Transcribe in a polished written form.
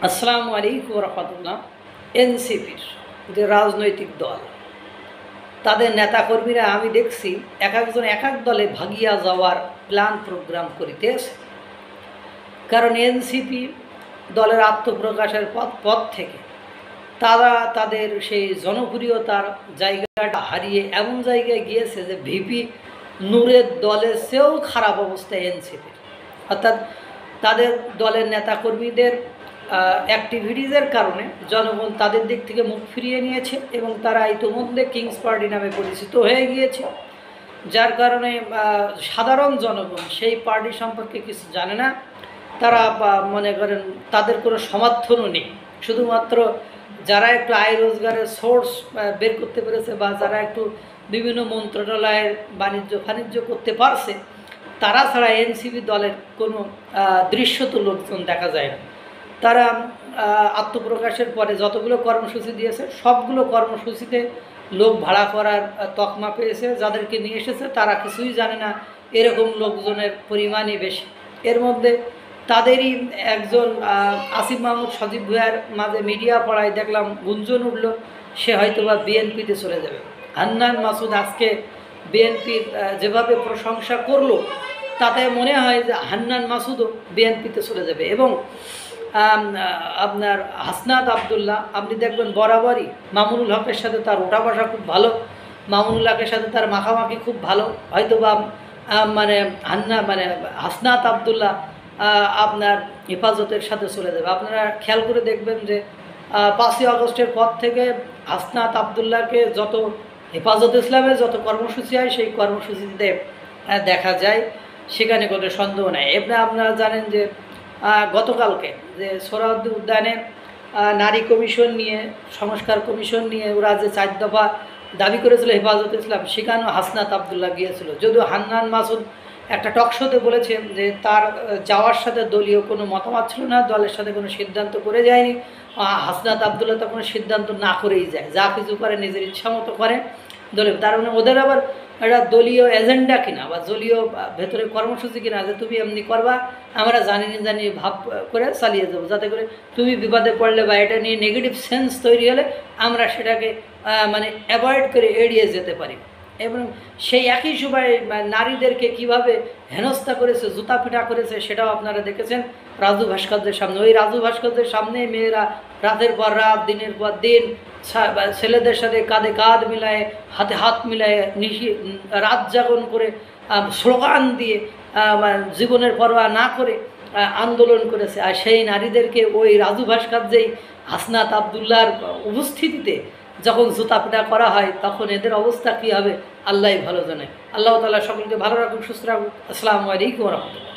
আসসালামু আলাইকুম রহমতুল্লাহ। এনসিপির যে রাজনৈতিক দল, তাদের নেতাকর্মীরা আমি দেখছি এক একজন এক এক দলে ভাগিয়া যাওয়ার প্ল্যান প্রোগ্রাম করিতেছে। কারণ এনসিপি দলের আত্মপ্রকাশের পথ থেকে তারা তাদের সেই জনপ্রিয়তার জায়গাটা হারিয়ে এমন জায়গায় গিয়েছে যে ভিপি নূরের দলের চেয়েও খারাপ অবস্থা এনসিপির। অর্থাৎ তাদের দলের নেতাকর্মীদের অ্যাক্টিভিটিসের কারণে জনগণ তাদের দিক থেকে মুখ ফিরিয়ে নিয়েছে এবং তারা ইতিমধ্যে কিংস পার্টি নামে পরিচিত হয়ে গিয়েছে, যার কারণে সাধারণ জনগণ সেই পার্টি সম্পর্কে কিছু জানে না। তারা মনে করেন তাদের কোনো সমর্থনও নেই। শুধুমাত্র যারা একটু আয় রোজগারের সোর্স বের করতে পেরেছে বা যারা একটু বিভিন্ন মন্ত্রণালয়ের বাণিজ্য করতে পারছে, তারা ছাড়া এনসিপি দলের কোনো দৃশ্যত লোকজন দেখা যায় না। তারা আত্মপ্রকাশের পরে যতগুলো কর্মসূচি দিয়েছে সবগুলো কর্মসূচিতে লোক ভাড়া করার তকমা পেয়েছে। যাদেরকে নিয়ে এসেছে তারা কিছুই জানে না, এরকম লোকজনের পরিমাণই বেশি। এর মধ্যে তাদেরই একজন আসিফ মাহমুদ সজীব ভুঁইয়ার মাঝে মিডিয়া পড়ায় দেখলাম গুঞ্জন উঠল সে হয়তোবা বিএনপিতে চলে যাবে। হান্নান মাসুদ আজকে বিএনপির যেভাবে প্রশংসা করলো তাতে মনে হয় যে হান্নান মাসুদও বিএনপিতে চলে যাবে। এবং আপনার হাসনাত আবদুল্লাহ আপনি দেখবেন বরাবরই মামুনুল হকের সাথে তার ওঠা বসা খুব ভালো, মামুনুল হকের সাথে তার মাখামাখি খুব ভালো। হয়তোবা হাসনাত আবদুল্লাহ আপনার হেফাজতের সাথে চলে যাবে। আপনারা খেয়াল করে দেখবেন যে 5ই আগস্টের পর থেকে হাসনাত আবদুল্লাহকে যত হেফাজত ইসলামের যত কর্মসূচি হয় সেই কর্মসূচিতে দেখা যায়, সেখানে কোনো সন্দেহ নেই। এমনি আপনারা জানেন যে গতকালকে যে সোহরাওয়ার্দী উদ্যানে নারী কমিশন নিয়ে, সংস্কার কমিশন নিয়ে ওরা যে 4 দফা দাবি করেছিল হেফাজত ইসলাম, সেখানেও হাসনাত আবদুল্লাহ গিয়েছিল। যদিও হান্নান মাসুদ একটা টকশোতে বলেছেন যে তার যাওয়ার সাথে দলীয় কোনো মতামত ছিল না, দলের সাথে কোনো সিদ্ধান্ত করে যায়নি। হাসনাত আবদুল্লাহ তো কোনো সিদ্ধান্ত না করেই যায়, যা কিছু করে নিজের ইচ্ছা মতো করে দলীয়। তার মানে ওদের আবার একটা দলীয় এজেন্ডা কিনা বা দলীয় ভেতরে কর্মসূচি কিনা যে তুমি এমনি করবা, আমরা জানি ভাব করে চালিয়ে যাবো, যাতে করে তুমি বিপদে পড়লে বা এটা নিয়ে নেগেটিভ সেন্স তৈরি হলে আমরা সেটাকে অ্যাভয়েড করে এড়িয়ে যেতে পারি। এবং সেই একই সময় নারীদেরকে কিভাবে হেনস্থা করেছে, জুতা পিটা করেছে সেটাও আপনারা দেখেছেন রাজু ভাস্কর্যের সামনে। ওই রাজু ভাস্কর্যের সামনে মেয়েরা রাতের পর রাত, দিনের পর দিন ছেলেদের সাথে কাঁধে কাঁধ মিলায়ে, হাতে হাত মিলায়ে রাত জাগরণ করে, স্লোগান দিয়ে, জীবনের পরোয়া না করে আন্দোলন করেছে। আর সেই নারীদেরকে ওই রাজু ভাস্কর্যেই হাসনাত আবদুল্লাহর উপস্থিতিতে যখন জুতা পিটা করা হয় তখন এদের অবস্থা কী হবে আল্লাহই ভালো জানে। আল্লাহ তাআলা সকলকে ভালো রাখুন, সুস্থ রাখুন। আসসালামু আলাইকুম ওয়া রাহমাতুল্লাহ।